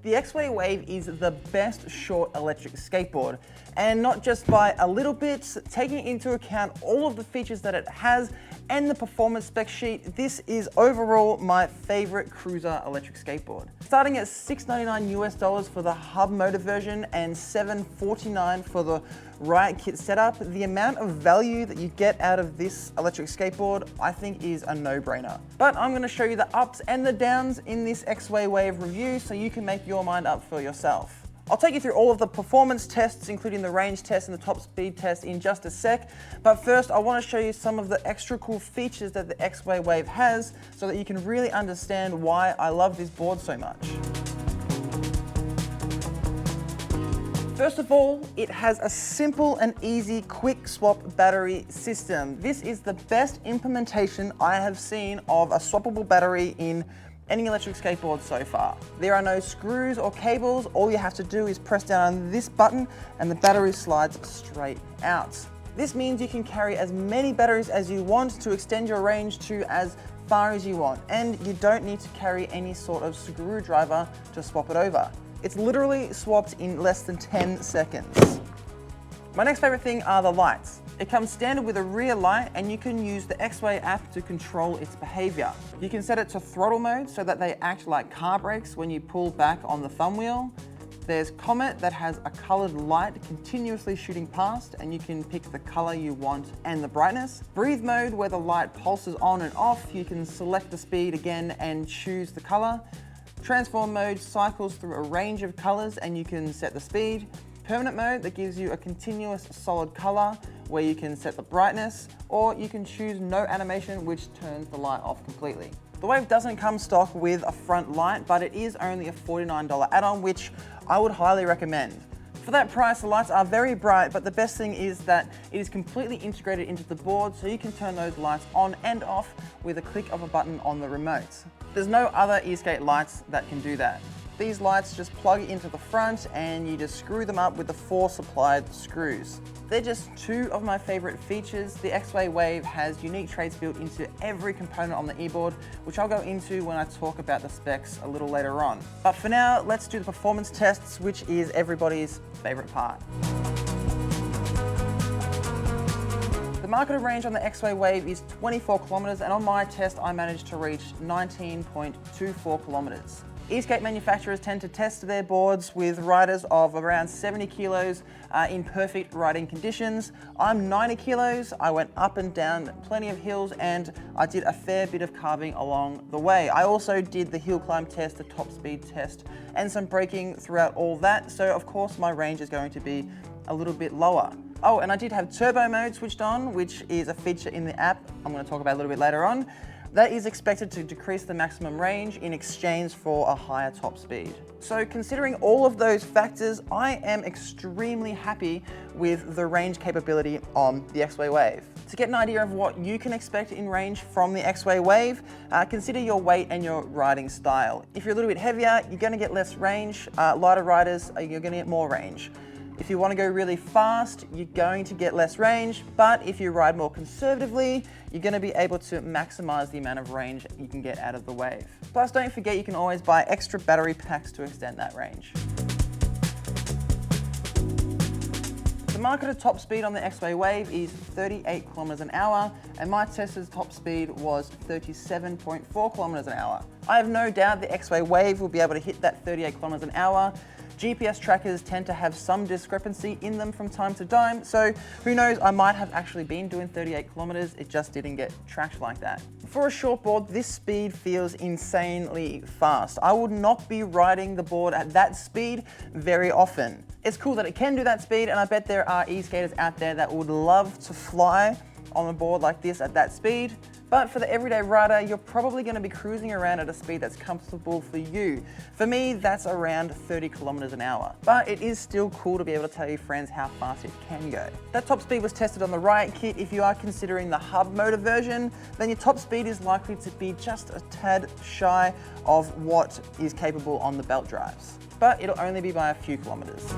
The X-Way Wave is the best short electric skateboard, and not just by a little bit. Taking into account all of the features that it has and the performance spec sheet, this is overall my favorite cruiser electric skateboard. Starting at $699 US for the hub motor version and $749 for the Riot Kit setup, the amount of value that you get out of this electric skateboard I think is a no-brainer. But I'm going to show you the ups and the downs in this X-Way Wave review so you can make your mind up for yourself. I'll take you through all of the performance tests, including the range test and the top speed test in just a sec. But first, I want to show you some of the extra cool features that the X-Way Wave has so that you can really understand why I love this board so much. First of all, it has a simple and easy quick swap battery system. This is the best implementation I have seen of a swappable battery in any electric skateboard so far. There are no screws or cables. All you have to do is press down on this button and the battery slides straight out. This means you can carry as many batteries as you want to extend your range to as far as you want, and you don't need to carry any sort of screwdriver to swap it over. It's literally swapped in less than 10 seconds. My next favorite thing are the lights. It comes standard with a rear light, and you can use the X-Way app to control its behavior. You can set it to throttle mode so that they act like car brakes when you pull back on the thumb wheel. There's Comet that has a colored light continuously shooting past, and you can pick the color you want and the brightness. Breathe mode, where the light pulses on and off. You can select the speed again and choose the color. Transform mode cycles through a range of colors and you can set the speed. Permanent mode, that gives you a continuous solid color where you can set the brightness, or you can choose no animation, which turns the light off completely. The Wave doesn't come stock with a front light, but it is only a $49 add-on, which I would highly recommend. For that price, the lights are very bright, but the best thing is that it is completely integrated into the board, so you can turn those lights on and off with a click of a button on the remote. There's no other eSkate lights that can do that. These lights just plug into the front and you just screw them up with the 4 supplied screws. They're just 2 of my favorite features. The X-Way Wave has unique traits built into every component on the e-board, which I'll go into when I talk about the specs a little later on. But for now, let's do the performance tests, which is everybody's favorite part. The marketed range on the X-Way Wave is 24 kilometers, and on my test I managed to reach 19.24 kilometers. eSkate manufacturers tend to test their boards with riders of around 70 kilos in perfect riding conditions. I'm 90 kilos, I went up and down plenty of hills, and I did a fair bit of carving along the way. I also did the hill climb test, the top speed test, and some braking throughout all that, so of course my range is going to be a little bit lower. Oh, and I did have turbo mode switched on, which is a feature in the app I'm going to talk about a little bit later on. That is expected to decrease the maximum range in exchange for a higher top speed. So considering all of those factors, I am extremely happy with the range capability on the X-Way Wave. To get an idea of what you can expect in range from the X-Way Wave, consider your weight and your riding style. If you're a little bit heavier, you're going to get less range. Lighter riders, you're going to get more range. If you want to go really fast, you're going to get less range, but if you ride more conservatively, you're going to be able to maximize the amount of range you can get out of the Wave. Plus, don't forget you can always buy extra battery packs to extend that range. The marketed top speed on the X-Way Wave is 38 kilometers an hour, and my tested top speed was 37.4 kilometers an hour. I have no doubt the X-Way Wave will be able to hit that 38 kilometers an hour. GPS trackers tend to have some discrepancy in them from time to time, so who knows, I might have actually been doing 38 kilometers, it just didn't get tracked like that. For a short board, this speed feels insanely fast. I would not be riding the board at that speed very often. It's cool that it can do that speed, and I bet there are e-skaters out there that would love to fly on a board like this at that speed. But for the everyday rider, you're probably going to be cruising around at a speed that's comfortable for you. For me, that's around 30 kilometers an hour. But it is still cool to be able to tell your friends how fast it can go. That top speed was tested on the Riot Kit. If you are considering the hub motor version, then your top speed is likely to be just a tad shy of what is capable on the belt drives. But it'll only be by a few kilometers.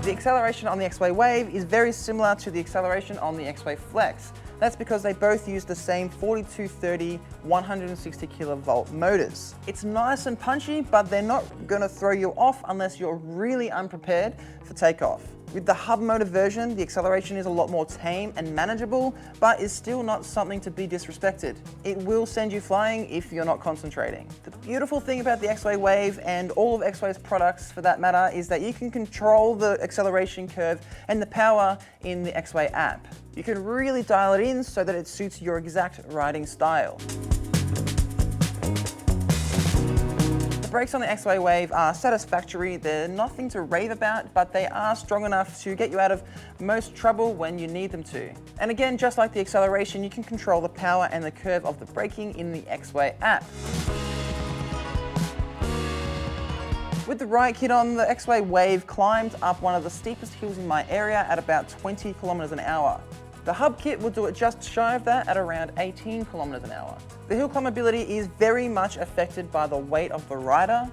The acceleration on the X-Way Wave is very similar to the acceleration on the X-Way Flex. That's because they both use the same 4230 160 kilovolt motors. It's nice and punchy, but they're not gonna throw you off unless you're really unprepared for takeoff. With the hub motor version, the acceleration is a lot more tame and manageable, but is still not something to be disrespected. It will send you flying if you're not concentrating. The beautiful thing about the X-Way Wave, and all of X-Way's products for that matter, is that you can control the acceleration curve and the power in the X-Way app. You can really dial it in so that it suits your exact riding style. The brakes on the X-Way Wave are satisfactory. They're nothing to rave about, but they are strong enough to get you out of most trouble when you need them to. And again, just like the acceleration, you can control the power and the curve of the braking in the X-Way app. With the right kit on, the X-Way Wave climbed up one of the steepest hills in my area at about 20 kilometers an hour. The hub kit will do it just shy of that at around 18 kilometers an hour. The hill climbability is very much affected by the weight of the rider.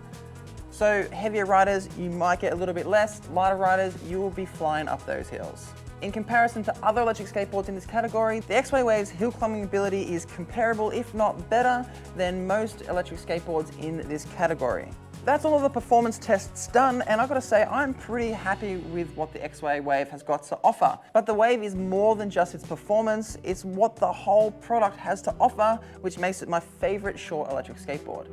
So heavier riders, you might get a little bit less. Lighter riders, you will be flying up those hills. In comparison to other electric skateboards in this category, the X-Way Wave's hill climbing ability is comparable, if not better, than most electric skateboards in this category. That's all of the performance tests done, and I've got to say I'm pretty happy with what the X-Way Wave has got to offer. But the Wave is more than just its performance, it's what the whole product has to offer, which makes it my favorite short electric skateboard.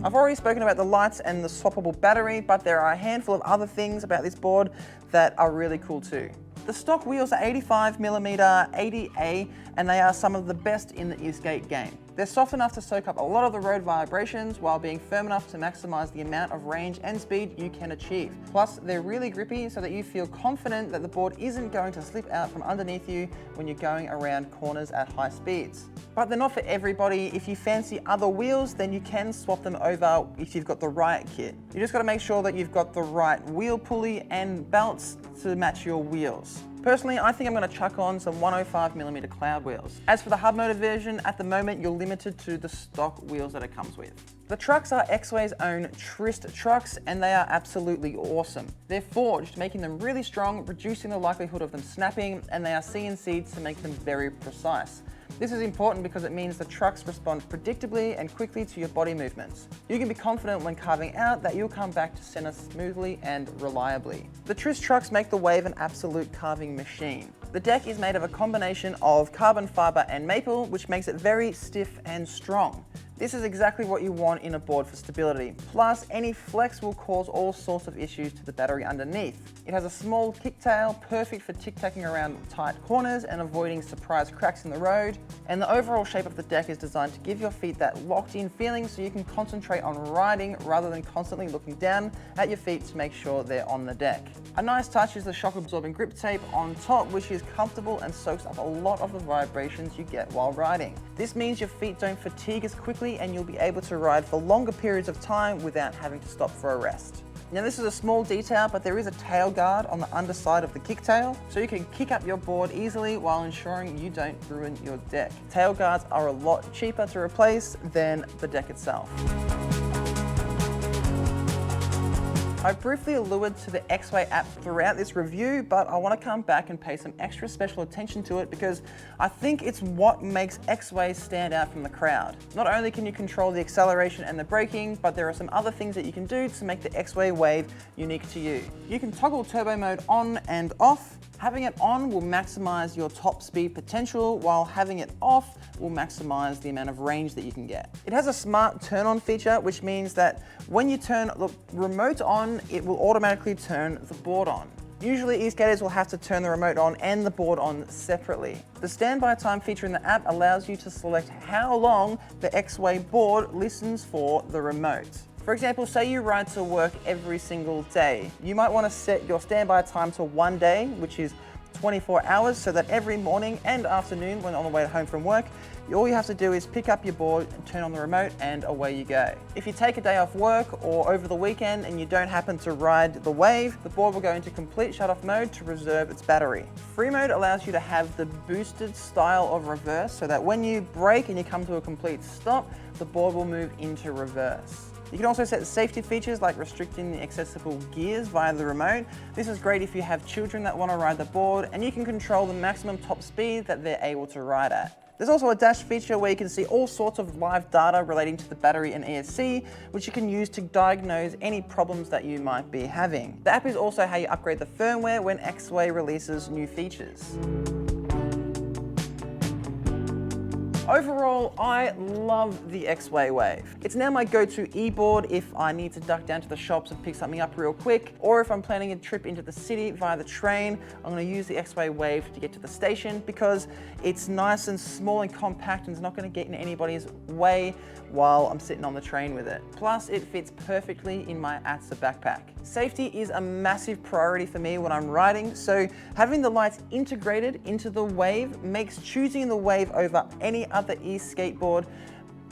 I've already spoken about the lights and the swappable battery, but there are a handful of other things about this board that are really cool too. The stock wheels are 85mm 80A, and they are some of the best in the e-skate game. They're soft enough to soak up a lot of the road vibrations while being firm enough to maximize the amount of range and speed you can achieve. Plus, they're really grippy so that you feel confident that the board isn't going to slip out from underneath you when you're going around corners at high speeds. But they're not for everybody. If you fancy other wheels, then you can swap them over if you've got the right kit. You just got to make sure that you've got the right wheel pulley and belts to match your wheels. Personally, I think I'm going to chuck on some 105mm cloud wheels. As for the hub motor version, at the moment you're limited to the stock wheels that it comes with. The trucks are X-Way's own Trist trucks, and they are absolutely awesome. They're forged, making them really strong, reducing the likelihood of them snapping, and they are CNC'd to make them very precise. This is important because it means the trucks respond predictably and quickly to your body movements. You can be confident when carving out that you'll come back to center smoothly and reliably. The Trist trucks make the Wave an absolute carving machine. The deck is made of a combination of carbon fiber and maple, which makes it very stiff and strong. This is exactly what you want in a board for stability. Plus, any flex will cause all sorts of issues to the battery underneath. It has a small kicktail, perfect for tic-tacking around tight corners and avoiding surprise cracks in the road. And the overall shape of the deck is designed to give your feet that locked-in feeling so you can concentrate on riding rather than constantly looking down at your feet to make sure they're on the deck. A nice touch is the shock-absorbing grip tape on top, which is comfortable and soaks up a lot of the vibrations you get while riding. This means your feet don't fatigue as quickly and you'll be able to ride for longer periods of time without having to stop for a rest. Now this is a small detail, but there is a tail guard on the underside of the kicktail, so you can kick up your board easily while ensuring you don't ruin your deck. Tail guards are a lot cheaper to replace than the deck itself. I briefly alluded to the X-Way app throughout this review, but I want to come back and pay some extra special attention to it because I think it's what makes X-Way stand out from the crowd. Not only can you control the acceleration and the braking, but there are some other things that you can do to make the X-Way Wave unique to you. You can toggle turbo mode on and off. Having it on will maximize your top speed potential, while having it off will maximize the amount of range that you can get. It has a smart turn on feature, which means that when you turn the remote on, it will automatically turn the board on. Usually e-skaters will have to turn the remote on and the board on separately. The standby time feature in the app allows you to select how long the X-Way board listens for the remote. For example, say you ride to work every single day. You might want to set your standby time to 1 day, which is 24 hours, so that every morning and afternoon when on the way home from work, all you have to do is pick up your board and turn on the remote and away you go. If you take a day off work or over the weekend and you don't happen to ride the Wave, the board will go into complete shut-off mode to reserve its battery. Free mode allows you to have the boosted style of reverse so that when you brake and you come to a complete stop, the board will move into reverse. You can also set safety features like restricting the accessible gears via the remote. This is great if you have children that want to ride the board, and you can control the maximum top speed that they're able to ride at. There's also a dash feature where you can see all sorts of live data relating to the battery and ESC, which you can use to diagnose any problems that you might be having. The app is also how you upgrade the firmware when Xway releases new features. Overall, I love the Xway Wave. It's now my go-to e-board if I need to duck down to the shops and pick something up real quick, or if I'm planning a trip into the city via the train, I'm gonna use the Xway Wave to get to the station because it's nice and small and compact and it's not gonna get in anybody's way while I'm sitting on the train with it. Plus, it fits perfectly in my ATSA backpack. Safety is a massive priority for me when I'm riding, so having the lights integrated into the Wave makes choosing the Wave over any other e-skateboard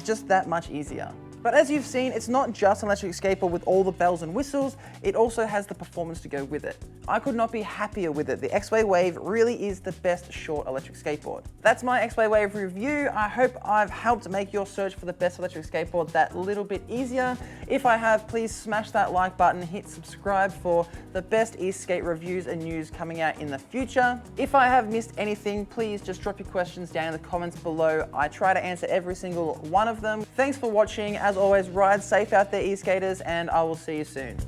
just that much easier. But as you've seen, it's not just an electric skateboard with all the bells and whistles, it also has the performance to go with it. I could not be happier with it. The Xway Wave really is the best short electric skateboard. That's my Xway Wave review. I hope I've helped make your search for the best electric skateboard that little bit easier. If I have, please smash that like button, hit subscribe for the best e-skate reviews and news coming out in the future. If I have missed anything, please just drop your questions down in the comments below. I try to answer every single one of them. Thanks for watching. As always, ride safe out there, e-skaters, and I will see you soon.